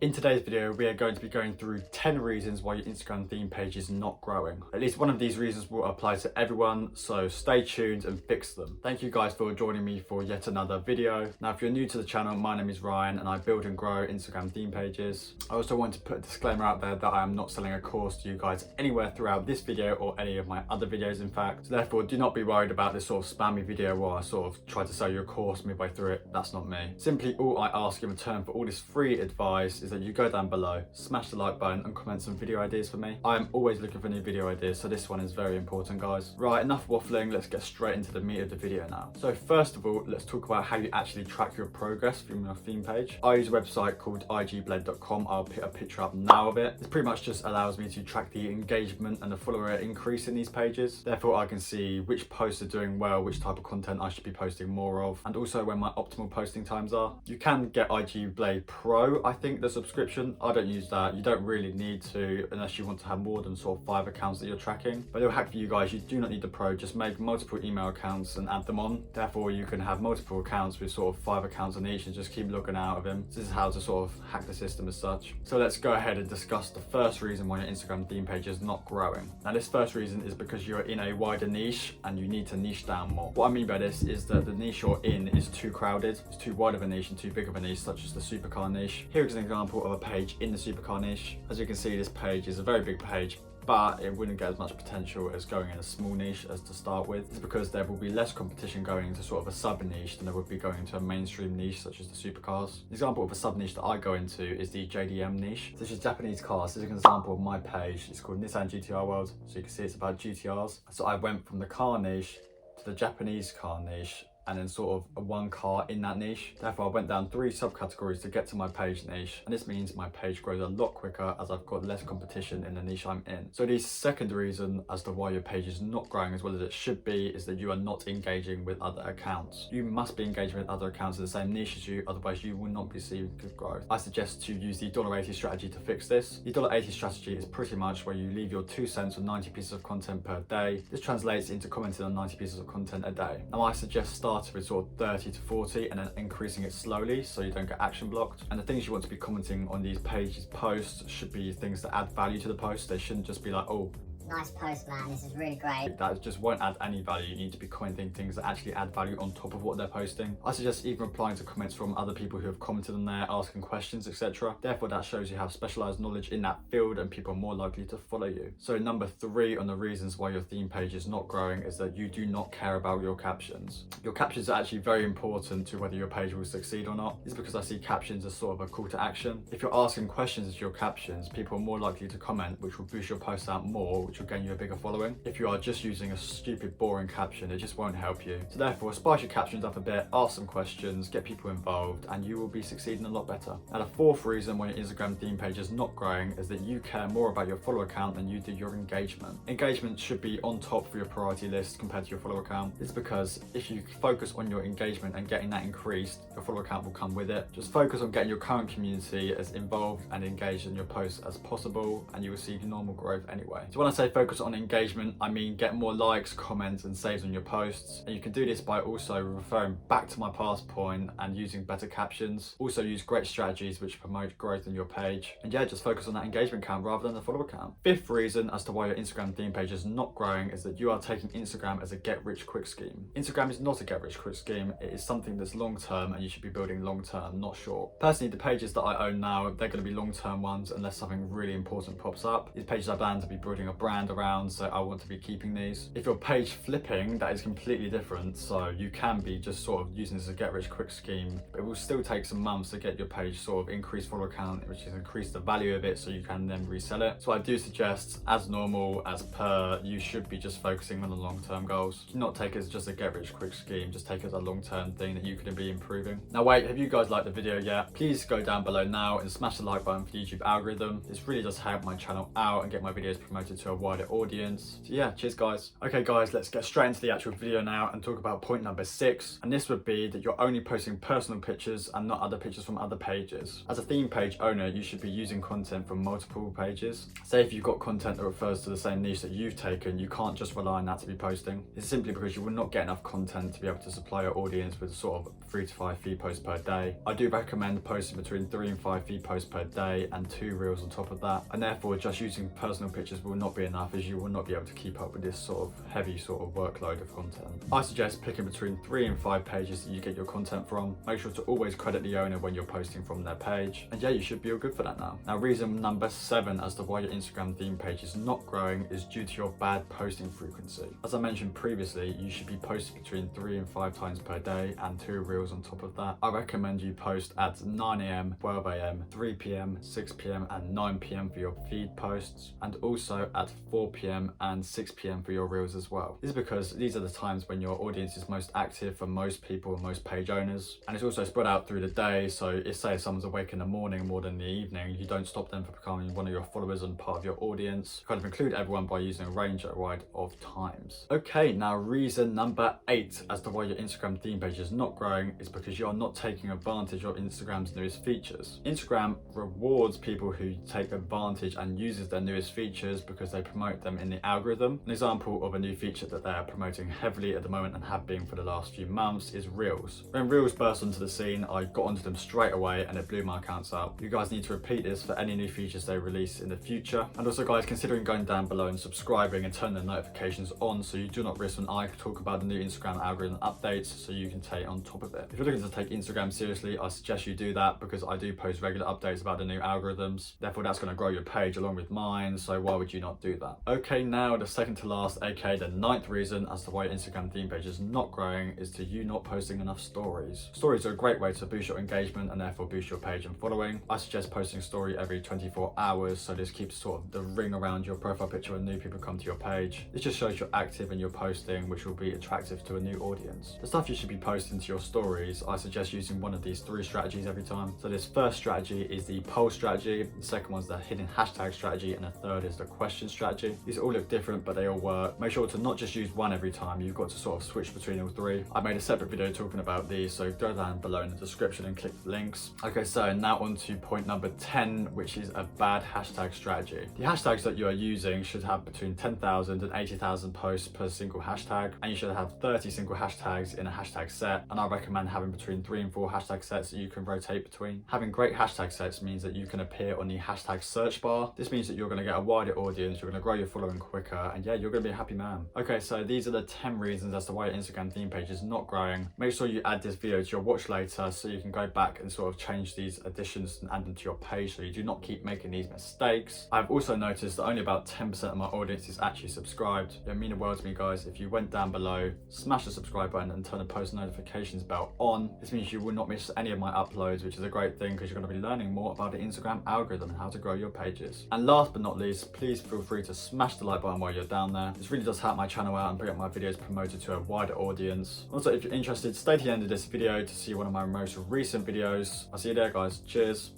In today's video, we are going to be going through 10 reasons why your Instagram theme page is not growing. At least one of these reasons will apply to everyone, so stay tuned and fix them. Thank you guys for joining me for yet another video. Now, if you're new to the channel, my name is Ryan and I build and grow Instagram theme pages. I also want to put a disclaimer out there that I am not selling a course to you guys anywhere throughout this video or any of my other videos, in fact. So therefore, do not be worried about this sort of spammy video where I sort of try to sell you a course midway through it. That's not me. Simply, all I ask in return for all this free advice is that you go down below, smash the like button and comment some video ideas for me. I am always looking for new video ideas, so this one is very important, guys. Right, enough waffling, let's get straight into the meat of the video now. So first of all, let's talk about how you actually track your progress from your theme page. I use a website called igblade.com. I'll put a picture up now of it. This pretty much just allows me to track the engagement and the follower increase in these pages. Therefore, I can see which posts are doing well, which type of content I should be posting more of, and also when my optimal posting times are. You can get IG Blade Pro, I think, the subscription. I don't use that. You don't really need to unless you want to have more than sort of 5 accounts that you're tracking. But it'll hack for you guys. You do not need the Pro. Just make multiple email accounts and add them on. Therefore, you can have multiple accounts with sort of 5 accounts on each and just keep logging out of them. This is how to sort of hack the system as such. So let's go ahead and discuss the first reason why your Instagram theme page is not growing. Now, this first reason is because you're in a wider niche and you need to niche down more. What I mean by this is that the niche you're in is too crowded. It's too wide of a niche and too big of a niche, such as the supercar niche. Here is an example of a page in the supercar niche. As you can see, this page is a very big page, but it wouldn't get as much potential as going in a small niche as to start with. It's because there will be less competition going into sort of a sub niche than there would be going into a mainstream niche such as the supercars. An example of a sub niche that I go into is the JDM niche. This is Japanese cars. This is an example of my page. It's called Nissan GTR World. So you can see it's about GTRs. So I went from the car niche to the Japanese car niche, and then sort of one car in that niche. Therefore, I went down 3 subcategories to get to my page niche, and this means my page grows a lot quicker as I've got less competition in the niche I'm in. So the second reason as to why your page is not growing as well as it should be is that you are not engaging with other accounts. You must be engaging with other accounts in the same niche as you, otherwise you will not be seeing good growth. I suggest to use the $80 strategy to fix this. The $80 strategy is pretty much where you leave your 2 cents on 90 pieces of content per day. This translates into commenting on 90 pieces of content a day. Now, I suggest starting with sort of 30 to 40 and then increasing it slowly so you don't get action blocked. And the things you want to be commenting on these pages posts should be things that add value to the post. They shouldn't just be like, oh, nice post, man, this is really great. That just won't add any value. You need to be commenting things that actually add value on top of what they're posting. I suggest even replying to comments from other people who have commented on there, asking questions, etc. Therefore, that shows you have specialized knowledge in that field and people are more likely to follow you. So number 3 on the reasons why your theme page is not growing is that you do not care about your captions. Your captions are actually very important to whether your page will succeed or not. It's because I see captions as sort of a call to action. If you're asking questions to your captions, people are more likely to comment, which will boost your posts out more, which will gain you a bigger following. If you are just using a stupid, boring caption, it just won't help you. So therefore, spice your captions up a bit, ask some questions, get people involved, and you will be succeeding a lot better. Now, the fourth reason why your Instagram theme page is not growing is that you care more about your follower count than you do your engagement. Engagement should be on top for your priority list compared to your follower count. It's because if you focus on your engagement and getting that increased, your follower count will come with it. Just focus on getting your current community as involved and engaged in your posts as possible, and you will see normal growth anyway. So when I say focus on engagement, I mean get more likes, comments and saves on your posts. And you can do this by also referring back to my past point and using better captions. Also use great strategies which promote growth in your page. And yeah, just focus on that engagement count rather than the follower count. Fifth reason as to why your Instagram theme page is not growing is that you are taking Instagram as a get rich quick scheme. Instagram is not a get rich quick scheme. It is something that's long term and you should be building long term, not short. Personally, the pages that I own now, they're going to be long term ones unless something really important pops up. These pages I plan to be building a brand around, so I want to be keeping these. If you're page flipping, that is completely different. So you can be just sort of using this as a get rich quick scheme. It will still take some months to get your page sort of increase follower count, which is increase the value of it so you can then resell it. So I do suggest, as normal, as per, you should be just focusing on the long-term goals. Do not take it as just a get rich quick scheme, just take it as a long-term thing that you could be improving. Now wait, have you guys liked the video yet? Please go down below now and smash the like button for the YouTube algorithm. This really does help my channel out and get my videos promoted to a wider audience. So yeah, cheers guys. Okay guys, let's get straight into the actual video now and talk about point number 6. And this would be that you're only posting personal pictures and not other pictures from other pages. As a theme page owner, you should be using content from multiple pages. Say if you've got content that refers to the same niche that you've taken, you can't just rely on that to be posting. It's simply because you will not get enough content to be able to supply your audience with sort of 3 to 5 feed posts per day. I do recommend posting between 3 and 5 feed posts per day and 2 reels on top of that, and therefore just using personal pictures will not be enough, as you will not be able to keep up with this sort of heavy sort of workload of content. I suggest picking between 3 and 5 pages that you get your content from. Make sure to always credit the owner when you're posting from their page, and yeah, you should be all good for that now. Now, reason number 7 as to why your Instagram theme page is not growing is due to your bad posting frequency. As I mentioned previously, you should be posting between 3 and 5 times per day and 2 reels on top of that. I recommend you post at 9 AM, 12 AM, 3 PM, 6 PM and 9 PM for your feed posts, and also at 4 PM and 6 PM for your reels as well. This is because these are the times when your audience is most active for most people and most page owners, and it's also spread out through the day. So if say someone's awake in the morning more than the evening, you don't stop them from becoming one of your followers and part of your audience. You kind of include everyone by using a range wide of times. Okay, now reason number 8 as to why your Instagram theme page is not growing is because you are not taking advantage of Instagram's newest features. Instagram rewards people who take advantage and uses their newest features because they promote them in the algorithm. An example of a new feature that they are promoting heavily at the moment and have been for the last few months is Reels. When Reels burst onto the scene, I got onto them straight away and it blew my accounts up. You guys need to repeat this for any new features they release in the future. And also guys, considering going down below and subscribing and turning the notifications on so you do not miss when I talk about the new Instagram algorithm updates, so you can stay on top of it. If you're looking to take Instagram seriously, I suggest you do that because I do post regular updates about the new algorithms. Therefore, that's going to grow your page along with mine, so why would you not do that? Okay, now the second to last, aka the 9th reason as to why your Instagram theme page is not growing is to you not posting enough stories. Stories are a great way to boost your engagement and therefore boost your page and following. I suggest posting a story every 24 hours, so this keeps sort of the ring around your profile picture when new people come to your page. This just shows you're active and you're posting, which will be attractive to a new audience. The stuff you should be posting to your stories, I suggest using one of these 3 strategies every time. So this first strategy is the poll strategy, the second one's the hidden hashtag strategy, and the third is the question strategy. These all look different, but they all work. Make sure to not just use one every time, you've got to sort of switch between all 3. I made a separate video talking about these, so go down below in the description and click the links. Okay, so now on to point number 10, which is a bad hashtag strategy. The hashtags that you are using should have between 10,000 and 80,000 posts per single hashtag, and you should have 30 single hashtags in a hashtag set, and I recommend having between 3 and 4 hashtag sets that you can rotate between. Having great hashtag sets means that you can appear on the hashtag search bar. This means that you're going to get a wider audience, you're going to grow your following quicker, and yeah, you're going to be a happy man. Okay, so these are the 10 reasons as to why your Instagram theme page is not growing. Make sure you add this video to your watch later so you can go back and sort of change these additions and add them to your page so you do not keep making these mistakes. I've also noticed that only about 10% of my audience is actually subscribed. It would mean the world to me, guys, if you went down below, smash the subscribe button and turn the post notifications bell on. This means you will not miss any of my uploads, which is a great thing because you're going to be learning more about the Instagram algorithm and how to grow your pages. And last but not least, please feel free to smash the like button while you're down there. This really does help my channel out and bring up my videos promoted to a wider audience. Also, if you're interested, stay to the end of this video to see one of my most recent videos. I'll see you there, guys. Cheers.